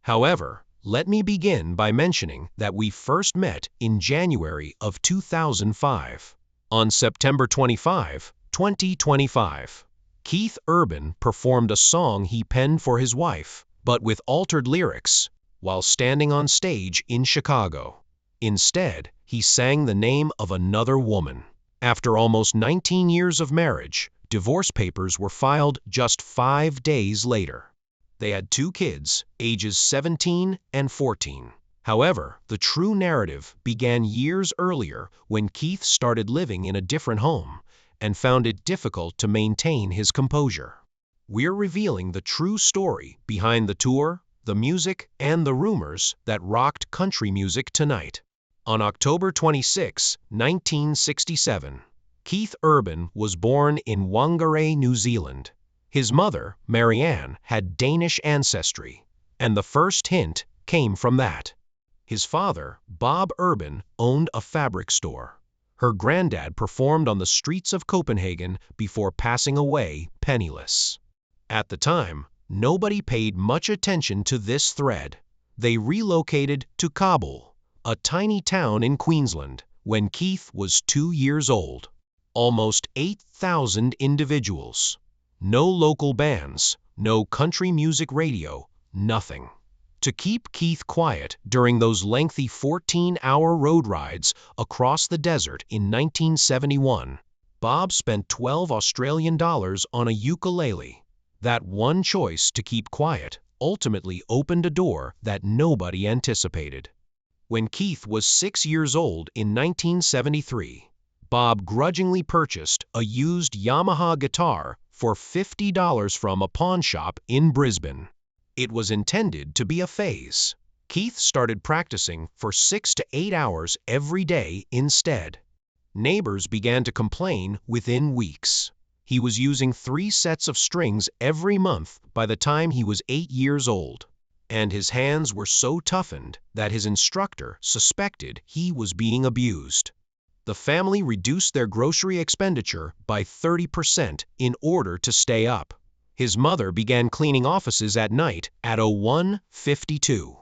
However, let me begin by mentioning that we first met in January of 2005. On September 25, 2025, Keith Urban performed a song he penned for his wife, but with altered lyrics, while standing on stage in Chicago. Instead, he sang the name of another woman. After almost 19 years of marriage, divorce papers were filed just 5 days later. They had 2 kids, ages 17 and 14. However, the true narrative began years earlier when Keith started living in a different home and found it difficult to maintain his composure. We're revealing the true story behind the tour, the music, and the rumors that rocked country music tonight. On October 26, 1967, Keith Urban was born in Whangarei, New Zealand. His mother, Marianne, had Danish ancestry, and the first hint came from that. His father, Bob Urban, owned a fabric store. Her granddad performed on the streets of Copenhagen before passing away penniless. At the time, nobody paid much attention to this thread. They relocated to Kabul, a tiny town in Queensland, when Keith was 2 years old. Almost 8,000 individuals. No local bands, no country music radio, nothing. To keep Keith quiet during those lengthy 14-hour road rides across the desert in 1971, Bob spent $12 on a ukulele. That one choice to keep quiet ultimately opened a door that nobody anticipated. When Keith was 6 years old in 1973, Bob grudgingly purchased a used Yamaha guitar for $50 from a pawn shop in Brisbane. It was intended to be a phase. Keith started practicing for 6 to 8 hours every day instead. Neighbors began to complain within weeks. He was using 3 sets of strings every month by the time he was 8 years old, and his hands were so toughened that his instructor suspected he was being abused. The family reduced their grocery expenditure by 30% in order to stay up. His mother began cleaning offices at night at 01:52.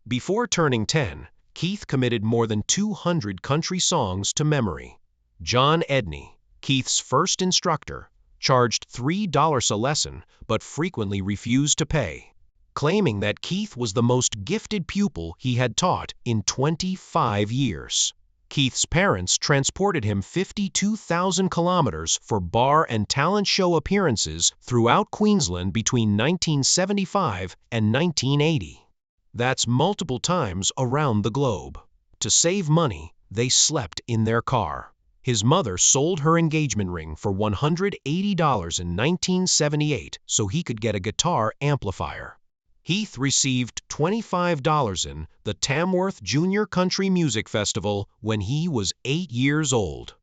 Before turning 10, Keith committed more than 200 country songs to memory. John Edney, Keith's first instructor, charged $3 a lesson but frequently refused to pay, claiming that Keith was the most gifted pupil he had taught in 25 years. Keith's parents transported him 52,000 kilometers for bar and talent show appearances throughout Queensland between 1975 and 1980. That's multiple times around the globe. To save money, they slept in their car. His mother sold her engagement ring for $180 in 1978 so he could get a guitar amplifier. Heath received $25 in the Tamworth Junior Country Music Festival when he was 8 years old.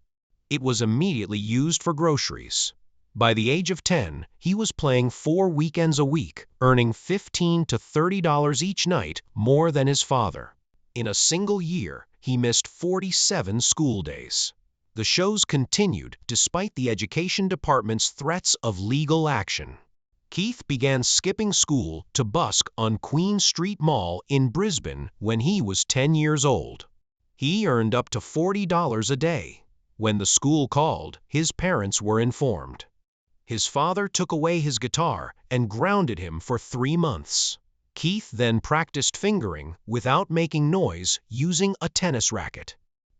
It was immediately used for groceries. By the age of 10, he was playing 4 weekends a week, earning $15 to $30 each night, more than his father. In a single year, he missed 47 school days. The shows continued despite the education department's threats of legal action. Keith began skipping school to busk on Queen Street Mall in Brisbane when he was 10 years old. He earned up to $40 a day. When the school called, his parents were informed. His father took away his guitar and grounded him for 3 months. Keith then practiced fingering without making noise using a tennis racket.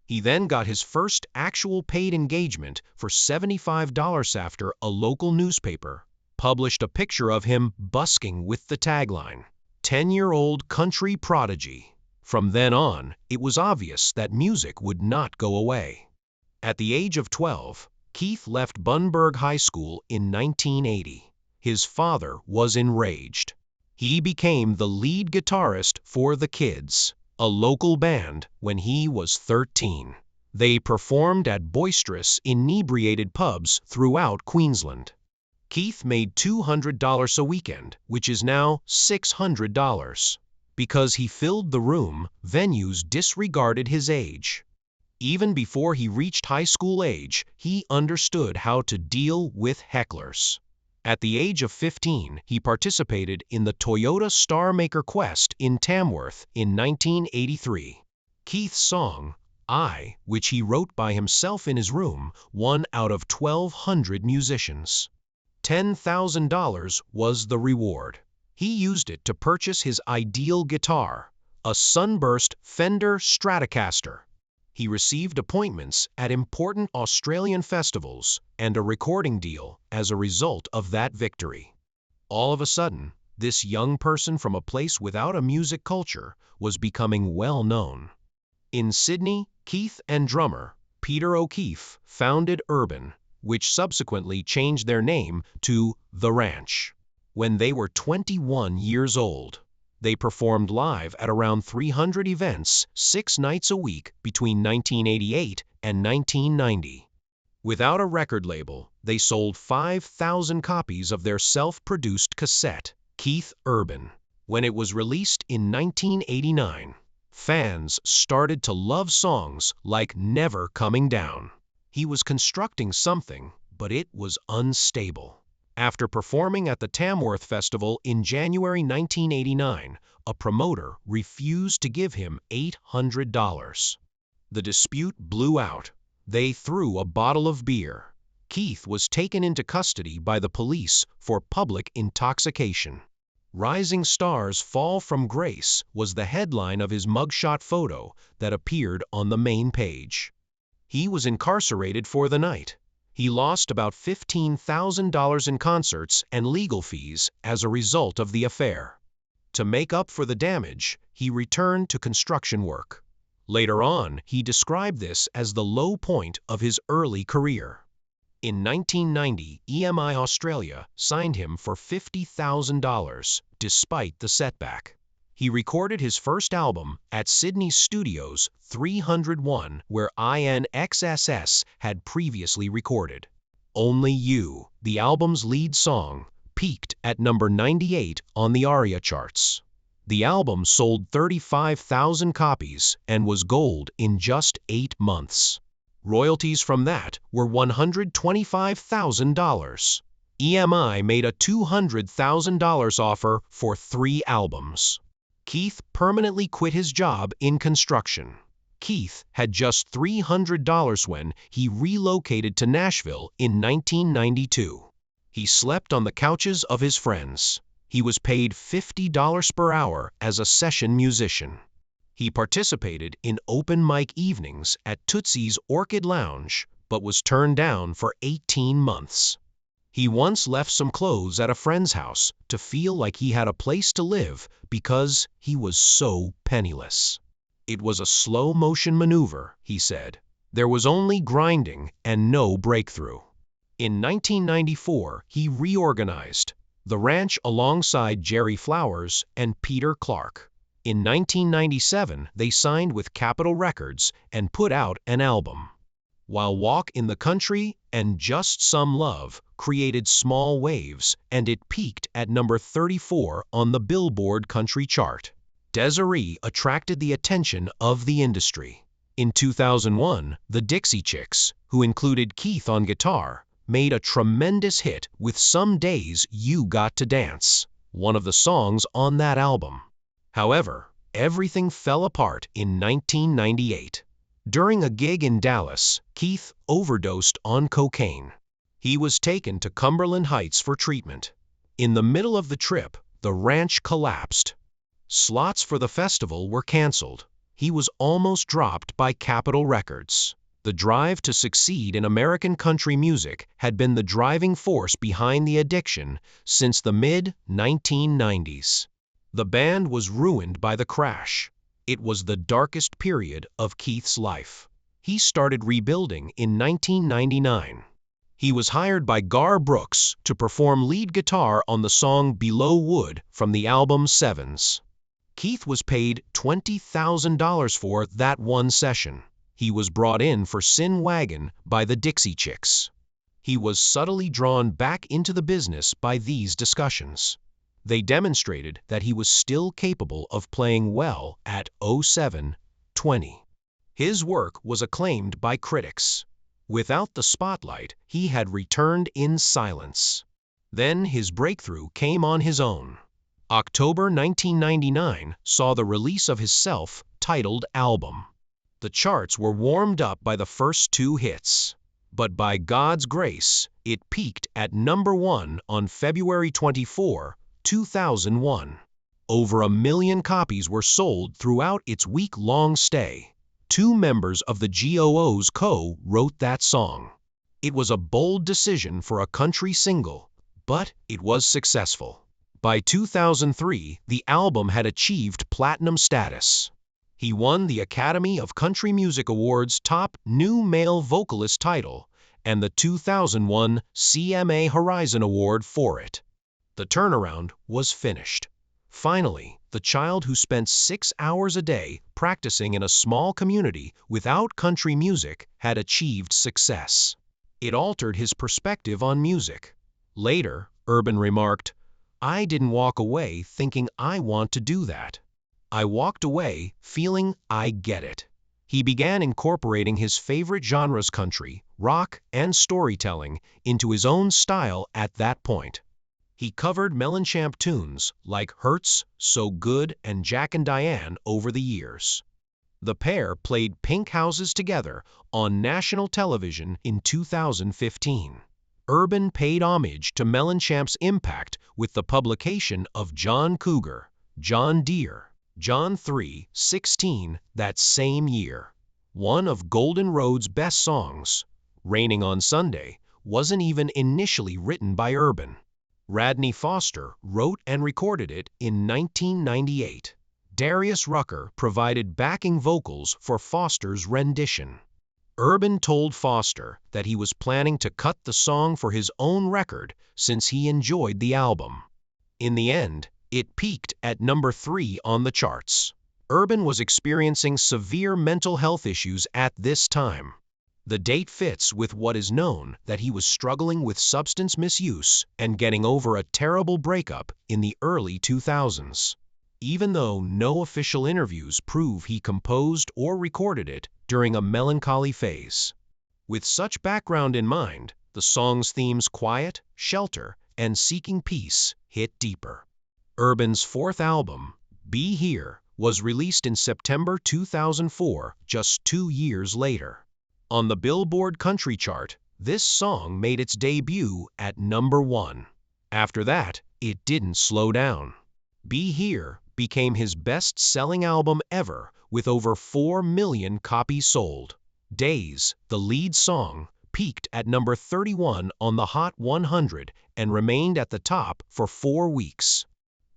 He then got his first actual paid engagement for $75 after a local newspaper published a picture of him busking with the tagline, 10-year-old country prodigy. From then on, it was obvious that music would not go away. At the age of 12, Keith left Bunburg High School in 1980. His father was enraged. He became the lead guitarist for The Kids, a local band, when he was 13. They performed at boisterous, inebriated pubs throughout Queensland. Keith made $200 a weekend, which is now $600. Because he filled the room, venues disregarded his age. Even before he reached high school age, he understood how to deal with hecklers. At the age of 15, he participated in the Toyota Star Maker Quest in Tamworth in 1983. Keith's song, I, which he wrote by himself in his room, won out of 1,200 musicians. $10,000 was the reward. He used it to purchase his ideal guitar, a sunburst Fender Stratocaster. He received appointments at important Australian festivals and a recording deal as a result of that victory. All of a sudden, this young person from a place without a music culture was becoming well known. In Sydney, Keith and drummer Peter O'Keefe founded Urban, which subsequently changed their name to The Ranch. When they were 21 years old, they performed live at around 300 events 6 nights a week between 1988 and 1990. Without a record label, they sold 5,000 copies of their self-produced cassette, Keith Urban. When it was released in 1989, fans started to love songs like Never Coming Down. He was constructing something, but it was unstable. After performing at the Tamworth Festival in January 1989, a promoter refused to give him $800. The dispute blew out. They threw a bottle of beer. Keith was taken into custody by the police for public intoxication. Rising Stars Fall from Grace was the headline of his mugshot photo that appeared on the main page. He was incarcerated for the night. He lost about $15,000 in concerts and legal fees as a result of the affair. To make up for the damage, he returned to construction work. Later on, he described this as the low point of his early career. In 1990, EMI Australia signed him for $50,000, despite the setback. He recorded his first album at Sydney Studios 301, where INXSS had previously recorded. Only You, the album's lead song, peaked at number 98 on the ARIA charts. The album sold 35,000 copies and was gold in just 8 months. Royalties from that were $125,000. EMI made a $200,000 offer for 3 albums. Keith permanently quit his job in construction. Keith had just $300 when he relocated to Nashville in 1992. He slept on the couches of his friends. He was paid $50 per hour as a session musician. He participated in open mic evenings at Tootsie's Orchid Lounge, but was turned down for 18 months. He once left some clothes at a friend's house to feel like he had a place to live because he was so penniless. It was a slow-motion maneuver, he said. There was only grinding and no breakthrough. In 1994, he reorganized The Ranch alongside Jerry Flowers and Peter Clark. In 1997, they signed with Capitol Records and put out an album. While Walk in the Country and Just Some Love created small waves, and it peaked at number 34 on the Billboard Country chart. Desiree attracted the attention of the industry. In 2001, the Dixie Chicks, who included Keith on guitar, made a tremendous hit with Some Days You Got to Dance, one of the songs on that album. However, everything fell apart in 1998. During a gig in Dallas, Keith overdosed on cocaine. He was taken to Cumberland Heights for treatment. In the middle of the trip, the ranch collapsed. Slots for the festival were canceled. He was almost dropped by Capitol Records. The drive to succeed in American country music had been the driving force behind the addiction since the mid-1990s. The band was ruined by the crash. It was the darkest period of Keith's life. He started rebuilding in 1999. He was hired by Gar Brooks to perform lead guitar on the song Below Wood from the album Sevens. Keith was paid $20,000 for that one session. He was brought in for Sin Wagon by the Dixie Chicks. He was subtly drawn back into the business by these discussions. They demonstrated that he was still capable of playing well at 07-20. His work was acclaimed by critics. Without the spotlight, he had returned in silence. Then his breakthrough came on his own. October 1999 saw the release of his self-titled album. The charts were warmed up by the first two hits, but by God's grace, it peaked at #1 on February 24, 2001. Over 1 million copies were sold throughout its week-long stay. Two members of the GOOs co-wrote that song. It was a bold decision for a country single, but it was successful. By 2003, the album had achieved platinum status. He won the Academy of Country Music Awards Top New Male Vocalist title and the 2001 CMA Horizon Award for it. The turnaround was finished. Finally, the child who spent 6 hours a day practicing in a small community without country music had achieved success. It altered his perspective on music. Later, Urban remarked, "I didn't walk away thinking I want to do that. I walked away feeling I get it." He began incorporating his favorite genres, country, rock, and storytelling, into his own style at that point. He covered Mellenchamp tunes like Hurts, So Good, and Jack and Diane over the years. The pair played Pink Houses together on national television in 2015. Urban paid homage to Mellenchamp's impact with the publication of John Cougar, John Deere, John 3:16 that same year. One of Golden Road's best songs, Raining on Sunday, wasn't even initially written by Urban. Radney Foster wrote and recorded it in 1998. Darius Rucker provided backing vocals for Foster's rendition. Urban told Foster that he was planning to cut the song for his own record since he enjoyed the album. In the end, it peaked at #3 on the charts. Urban was experiencing severe mental health issues at this time. The date fits with what is known that he was struggling with substance misuse and getting over a terrible breakup in the early 2000s. Even though no official interviews prove he composed or recorded it during a melancholy phase. With such background in mind, the song's themes quiet, shelter, and seeking peace hit deeper. Urban's fourth album, Be Here, was released in September 2004, just 2 years later. On the Billboard Country chart, this song made its debut at #1. After that, it didn't slow down. Be Here became his best-selling album ever, with over 4 million copies sold. Days, the lead song, peaked at #31 on the Hot 100 and remained at the top for 4 weeks.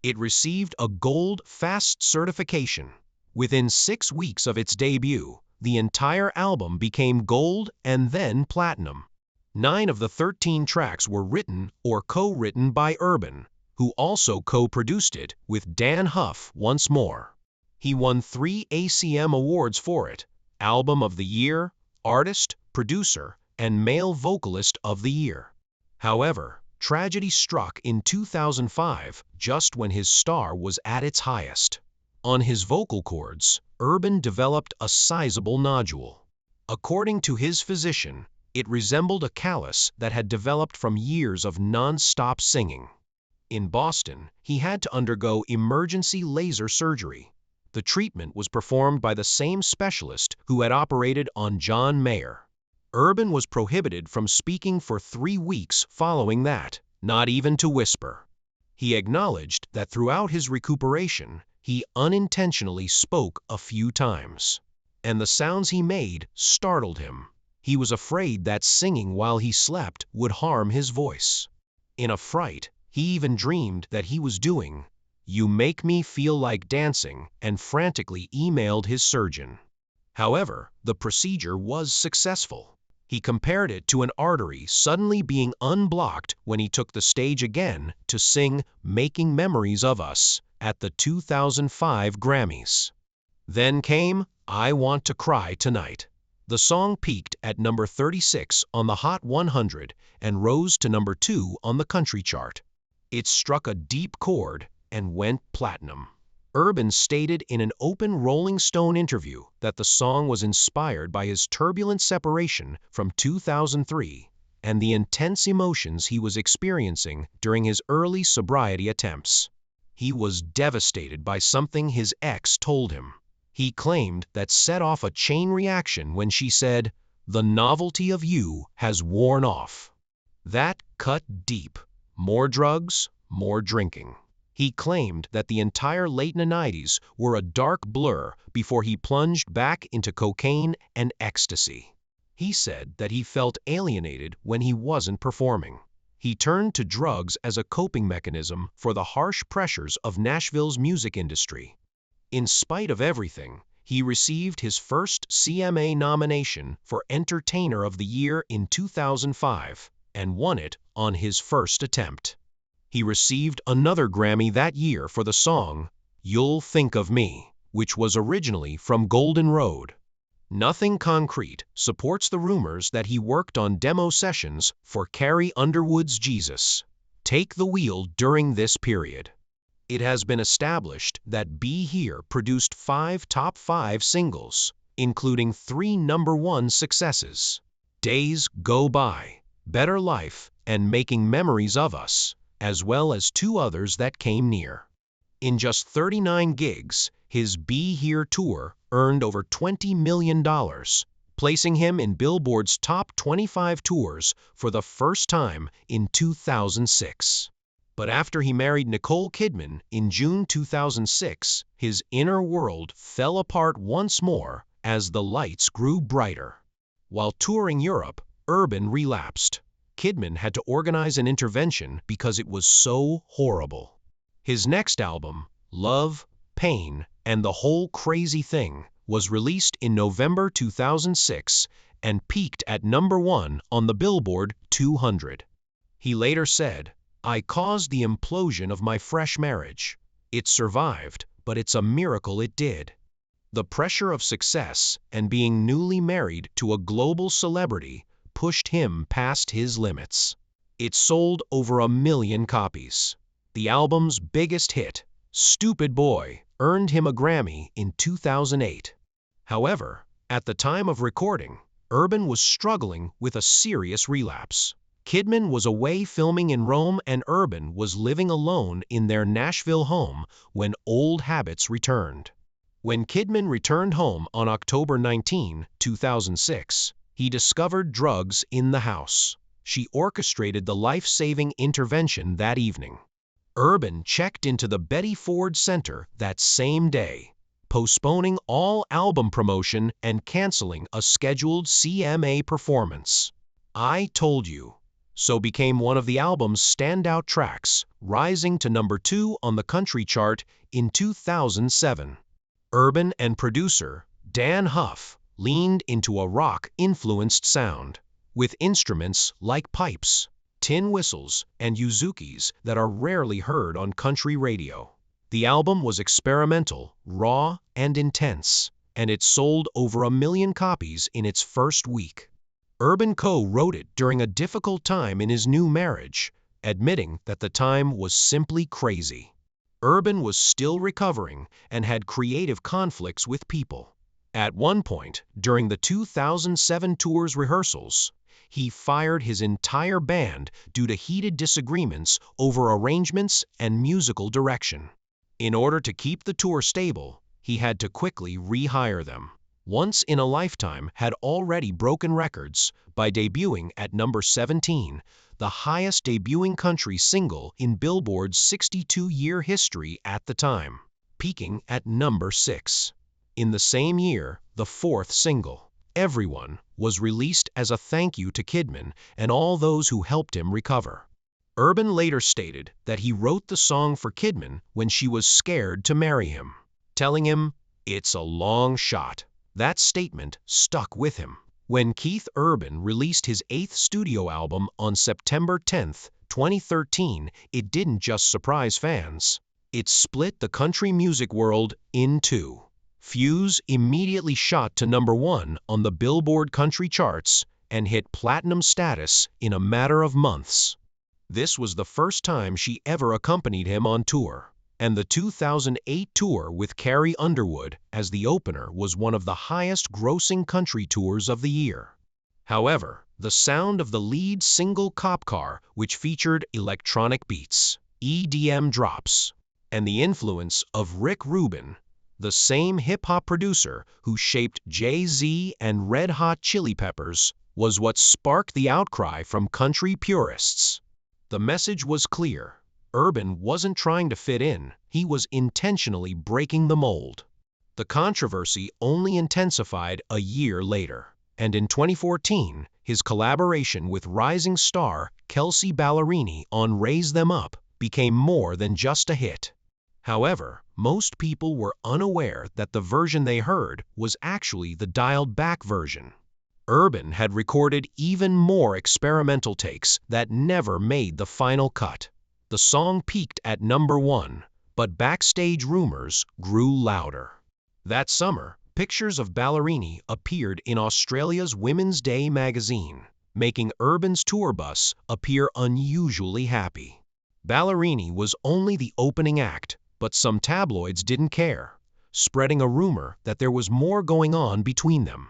It received a Gold Fast certification. Within 6 weeks of its debut, the entire album became gold and then platinum. 9 of the 13 tracks were written or co-written by Urban, who also co-produced it with Dan Huff once more. He won 3 ACM awards for it: Album of the Year, Artist, Producer, and Male Vocalist of the Year. However, tragedy struck in 2005, just when his star was at its highest. On his vocal cords, Urban developed a sizable nodule. According to his physician, it resembled a callus that had developed from years of non-stop singing. In Boston, he had to undergo emergency laser surgery. The treatment was performed by the same specialist who had operated on John Mayer. Urban was prohibited from speaking for 3 weeks following that, not even to whisper. He acknowledged that throughout his recuperation, he unintentionally spoke a few times, and the sounds he made startled him. He was afraid that singing while he slept would harm his voice. In a fright, he even dreamed that he was doing "You Make Me Feel Like Dancing" and frantically emailed his surgeon. However, the procedure was successful. He compared it to an artery suddenly being unblocked when he took the stage again to sing "Making Memories of Us" at the 2005 Grammys. Then came "I Want to Cry Tonight." The song peaked at #36 on the Hot 100 and rose to #2 on the country chart. It struck a deep chord and went platinum. Urban stated in an open Rolling Stone interview that the song was inspired by his turbulent separation from 2003 and the intense emotions he was experiencing during his early sobriety attempts. He was devastated by something his ex told him. He claimed that set off a chain reaction when she said, "The novelty of you has worn off." That cut deep. More drugs, more drinking. He claimed that the entire late 90s were a dark blur before he plunged back into cocaine and ecstasy. He said that he felt alienated when he wasn't performing. He turned to drugs as a coping mechanism for the harsh pressures of Nashville's music industry. In spite of everything, he received his first CMA nomination for Entertainer of the Year in 2005 and won it on his first attempt. He received another Grammy that year for the song "You'll Think of Me," which was originally from Golden Road. Nothing concrete supports the rumors that he worked on demo sessions for Carrie Underwood's Jesus. Take the Wheel during this period. It has been established that Be Here produced 5 top 5 singles, including 3 #1 successes: Days Go By, Better Life, and Making Memories of Us, as well as 2 others that came near. In just 39 gigs, his Be Here tour earned over $20 million, placing him in Billboard's top 25 tours for the first time in 2006. But after he married Nicole Kidman in June 2006, his inner world fell apart once more as the lights grew brighter. While touring Europe, Urban relapsed. Kidman had to organize an intervention because it was so horrible. His next album, Love, Pain, and the Whole Crazy Thing, was released in November 2006 and peaked at #1 on the Billboard 200. He later said, "I caused the implosion of my fresh marriage. It survived, but it's a miracle it did." The pressure of success and being newly married to a global celebrity pushed him past his limits. It sold over 1 million copies. The album's biggest hit, Stupid Boy, earned him a Grammy in 2008. However, at the time of recording, Urban was struggling with a serious relapse. Kidman was away filming in Rome and Urban was living alone in their Nashville home when old habits returned. When Kidman returned home on October 19, 2006, he discovered drugs in the house. She orchestrated the life-saving intervention that evening. Urban checked into the Betty Ford Center that same day, postponing all album promotion and canceling a scheduled CMA performance. I Told You So became one of the album's standout tracks, rising to #2 on the country chart in 2007. Urban and producer Dan Huff leaned into a rock-influenced sound, with instruments like pipes, tin whistles, and uzukis that are rarely heard on country radio. The album was experimental, raw, and intense, and it sold over 1 million copies in its first week. Urban co-wrote it during a difficult time in his new marriage, admitting that the time was simply crazy. Urban was still recovering and had creative conflicts with people. At one point, during the 2007 tour's rehearsals, he fired his entire band due to heated disagreements over arrangements and musical direction. In order to keep the tour stable, he had to quickly rehire them. Once in a Lifetime had already broken records by debuting at #17, the highest debuting country single in Billboard's 62-year history at the time, peaking at #6. In the same year, the 4th single, Everyone, was released as a thank you to Kidman and all those who helped him recover. Urban later stated that he wrote the song for Kidman when she was scared to marry him, telling him, "It's a long shot." That statement stuck with him. When Keith Urban released his 8th studio album on September 10, 2013, it didn't just surprise fans. It split the country music world in two. Fuse immediately shot to #1 on the Billboard country charts and hit platinum status in a matter of months. This was the first time she ever accompanied him on tour, and the 2008 tour with Carrie Underwood as the opener was one of the highest-grossing country tours of the year. However, the sound of the lead single Cop Car, which featured electronic beats, EDM drops, and the influence of Rick Rubin, the same hip-hop producer who shaped Jay-Z and Red Hot Chili Peppers, was what sparked the outcry from country purists. The message was clear. Urban wasn't trying to fit in, he was intentionally breaking the mold. The controversy only intensified a year later, and in 2014, his collaboration with rising star Kelsea Ballerini on Raise Them Up became more than just a hit. However, most people were unaware that the version they heard was actually the dialed-back version. Urban had recorded even more experimental takes that never made the final cut. The song peaked at #1, but backstage rumors grew louder. That summer, pictures of Ballerini appeared in Australia's Women's Day magazine, making Urban's tour bus appear unusually happy. Ballerini was only the opening act, but some tabloids didn't care, spreading a rumor that there was more going on between them.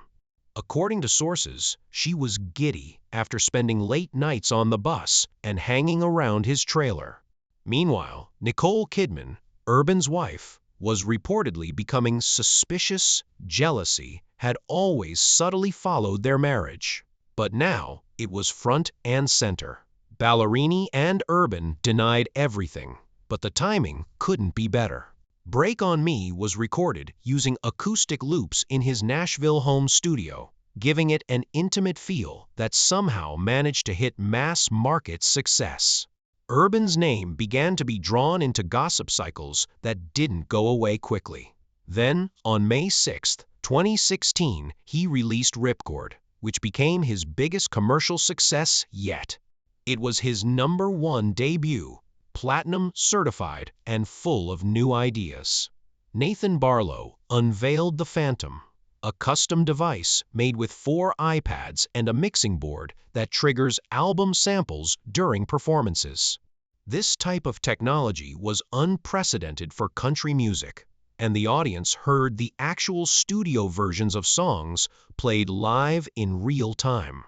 According to sources, she was giddy after spending late nights on the bus and hanging around his trailer. Meanwhile, Nicole Kidman, Urban's wife, was reportedly becoming suspicious. Jealousy had always subtly followed their marriage, but now it was front and center. Ballerini and Urban denied everything, but the timing couldn't be better. Break on Me was recorded using acoustic loops in his Nashville home studio, giving it an intimate feel that somehow managed to hit mass-market success. Urban's name began to be drawn into gossip cycles that didn't go away quickly. Then, on May 6, 2016, he released Ripcord, which became his biggest commercial success yet. It was his #1 debut, platinum certified and full of new ideas. Nathan Barlow unveiled the Phantom, a custom device made with 4 iPads and a mixing board that triggers album samples during performances. This type of technology was unprecedented for country music, and the audience heard the actual studio versions of songs played live in real time.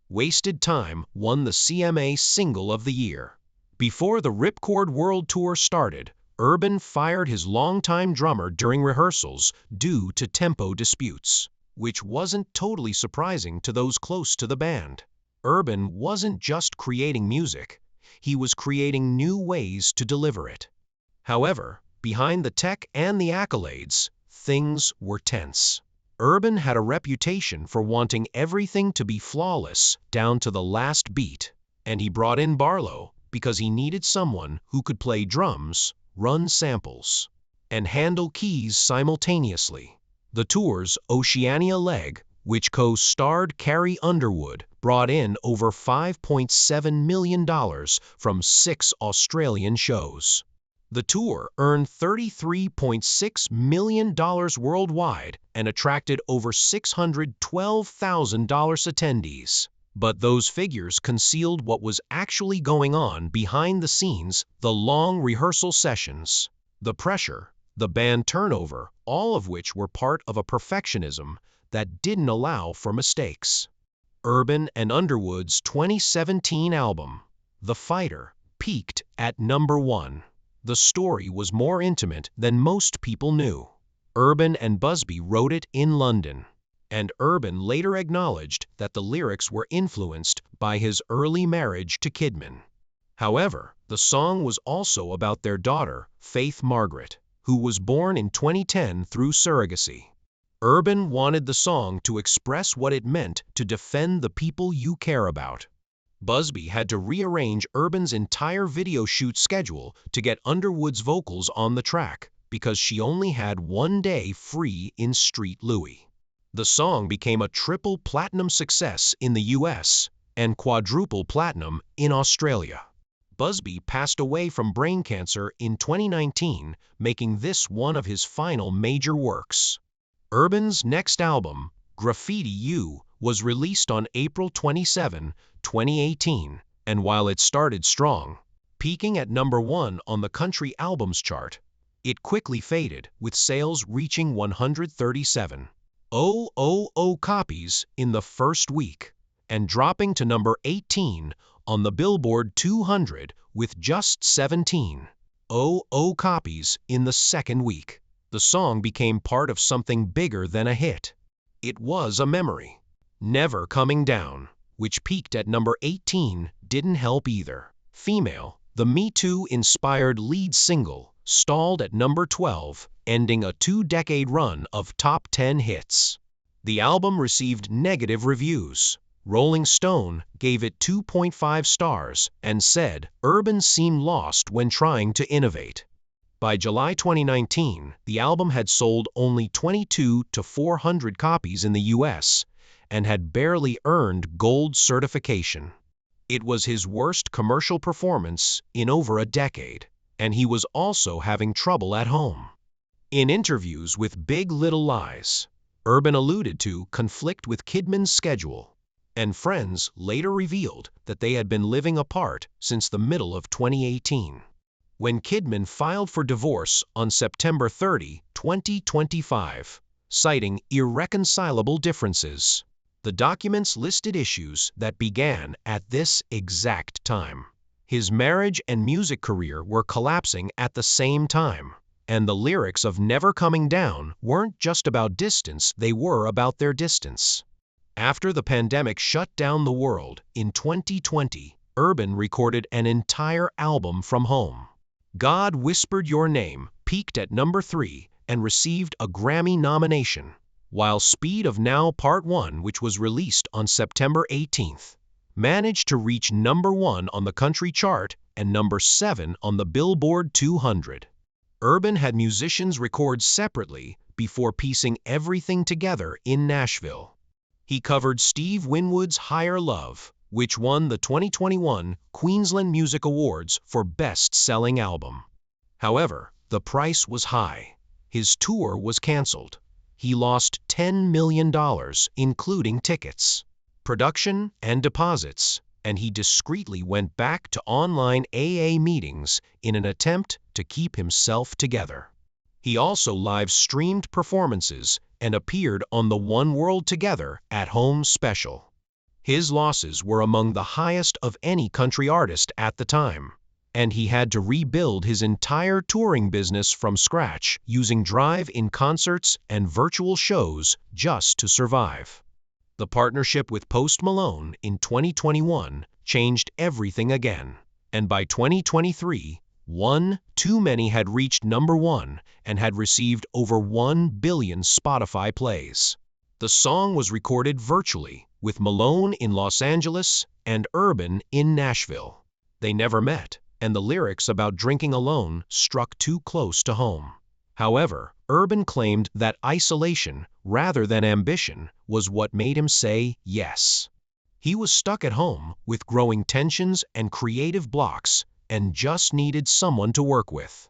Wasted Time won the CMA Single of the Year. Before the Ripcord World Tour started, Urban fired his longtime drummer during rehearsals due to tempo disputes, which wasn't totally surprising to those close to the band. Urban wasn't just creating music, he was creating new ways to deliver it. However, behind the tech and the accolades, things were tense. Urban had a reputation for wanting everything to be flawless down to the last beat, and he brought in Barlow because he needed someone who could play drums, run samples, and handle keys simultaneously. The tour's Oceania leg, which co-starred Carrie Underwood, brought in over $5.7 million from 6 Australian shows. The tour earned $33.6 million worldwide and attracted over 612,000 attendees. But those figures concealed what was actually going on behind the scenes: the long rehearsal sessions, the pressure, the band turnover, all of which were part of a perfectionism that didn't allow for mistakes. Urban and Underwood's 2017 album, The Fighter, peaked at #1. The story was more intimate than most people knew. Urban and Busby wrote it in London, and Urban later acknowledged that the lyrics were influenced by his early marriage to Kidman. However, the song was also about their daughter, Faith Margaret, who was born in 2010 through surrogacy. Urban wanted the song to express what it meant to defend the people you care about. Busby had to rearrange Urban's entire video shoot schedule to get Underwood's vocals on the track because she only had 1 day free in Street Louie. The song became a triple platinum success in the US and quadruple platinum in Australia. Busby passed away from brain cancer in 2019, making this one of his final major works. Urban's next album, Graffiti You, was released on April 27, 2018, and while it started strong, peaking at #1 on the country albums chart, it quickly faded, with sales reaching 137,000 copies in the first week, and dropping to number 18 on the Billboard 200 with just 17,000 copies in the second week. The song became part of something bigger than a hit. It was a memory. Never Coming Down, which peaked at number 18, didn't help either. Female, the Me Too-inspired lead single, stalled at number 12, ending a 2-decade run of top 10 hits. The album received negative reviews. Rolling Stone gave it 2.5 stars and said, "Urban seemed lost when trying to innovate." By July 2019, the album had sold only 22 to 400 copies in the US and had barely earned gold certification. It was his worst commercial performance in over a decade, and he was also having trouble at home. In interviews with Big Little Lies, Urban alluded to conflict with Kidman's schedule, and friends later revealed that they had been living apart since the middle of 2018. When Kidman filed for divorce on September 30, 2025, citing irreconcilable differences, the documents listed issues that began at this exact time. His marriage and music career were collapsing at the same time, and the lyrics of Never Coming Down weren't just about distance, they were about their distance. After the pandemic shut down the world in 2020, Urban recorded an entire album from home. God Whispered Your Name peaked at number 3 and received a Grammy nomination, while Speed of Now Part 1, which was released on September 18th, managed to reach number 1 on the country chart and number 7 on the Billboard 200. Urban had musicians record separately before piecing everything together in Nashville. He covered Steve Winwood's Higher Love, which won the 2021 Queensland Music Awards for Best-Selling Album. However, the price was high. His tour was canceled. He lost $10 million, including tickets, production, and deposits, and he discreetly went back to online AA meetings in an attempt to keep himself together. He also live-streamed performances and appeared on the One World Together at Home special. His losses were among the highest of any country artist at the time, and he had to rebuild his entire touring business from scratch using drive-in concerts and virtual shows just to survive. The partnership with Post Malone in 2021 changed everything again, and by 2023, One Too Many had reached number 1 and had received over 1 billion Spotify plays. The song was recorded virtually, with Malone in Los Angeles and Urban in Nashville. They never met, and the lyrics about drinking alone struck too close to home. However, Urban claimed that isolation, rather than ambition, was what made him say yes. He was stuck at home with growing tensions and creative blocks and just needed someone to work with.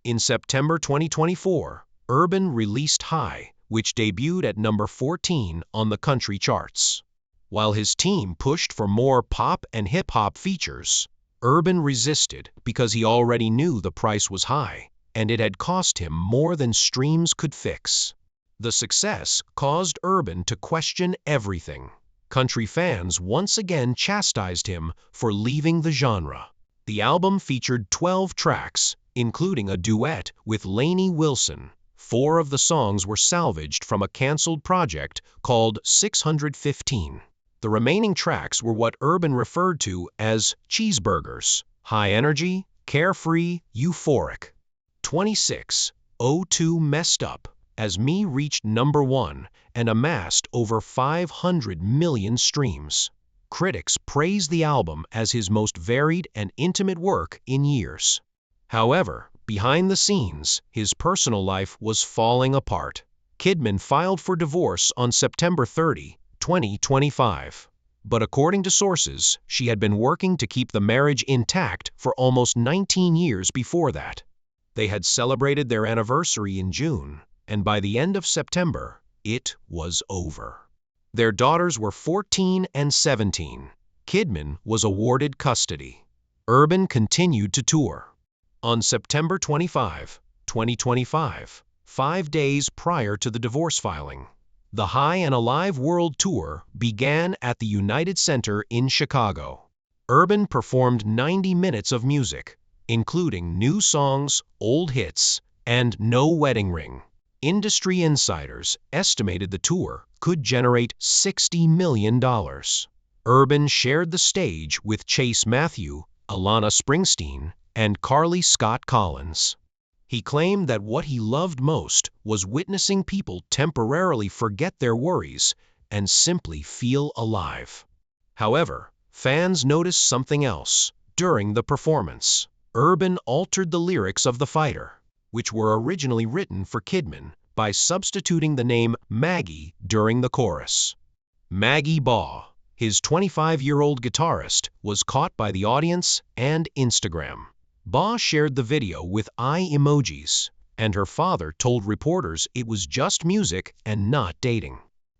In September 2024, Urban released High, which debuted at number 14 on the country charts. While his team pushed for more pop and hip-hop features, Urban resisted because he already knew the price was high, and it had cost him more than streams could fix. The success caused Urban to question everything. Country fans once again chastised him for leaving the genre. The album featured 12 tracks, including a duet with Lainey Wilson. 4 of the songs were salvaged from a canceled project called 615. The remaining tracks were what Urban referred to as cheeseburgers: high energy, carefree, euphoric. 2602 Messed Up as Me reached number 1 and amassed over 500 million streams. Critics praised the album as his most varied and intimate work in years. However, behind the scenes, his personal life was falling apart. Kidman filed for divorce on September 30, 2025. But according to sources, she had been working to keep the marriage intact for almost 19 years before that. They had celebrated their anniversary in June, and by the end of September, it was over. Their daughters were 14 and 17. Kidman was awarded custody. Urban continued to tour. On September 25, 2025, 5 days prior to the divorce filing, The High and Alive World Tour began at the United Center in Chicago. Urban performed 90 minutes of music, including new songs, old hits, and No Wedding Ring. Industry insiders estimated the tour could generate $60 million. Urban shared the stage with Chase Matthew, Alana Springsteen, and Carly Scott Collins. He claimed that what he loved most was witnessing people temporarily forget their worries and simply feel alive. However, fans noticed something else. During the performance, Urban altered the lyrics of The Fighter, which were originally written for Kidman, by substituting the name Maggie during the chorus. Maggie Baugh, his 25-year-old guitarist, was caught by the audience and Instagram. Baugh shared the video with eye emojis, and her father told reporters it was just music and not dating.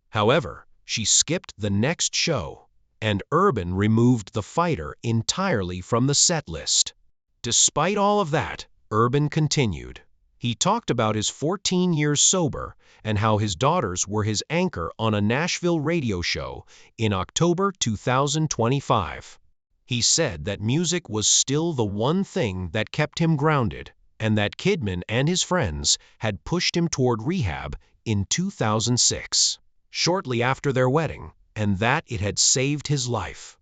However, she skipped the next show, and Urban removed The Fighter entirely from the set list. Despite all of that, Urban continued. He talked about his 14 years sober and how his daughters were his anchor on a Nashville radio show in October 2025. He said that music was still the one thing that kept him grounded, and that Kidman and his friends had pushed him toward rehab in 2006, shortly after their wedding, and that it had saved his life.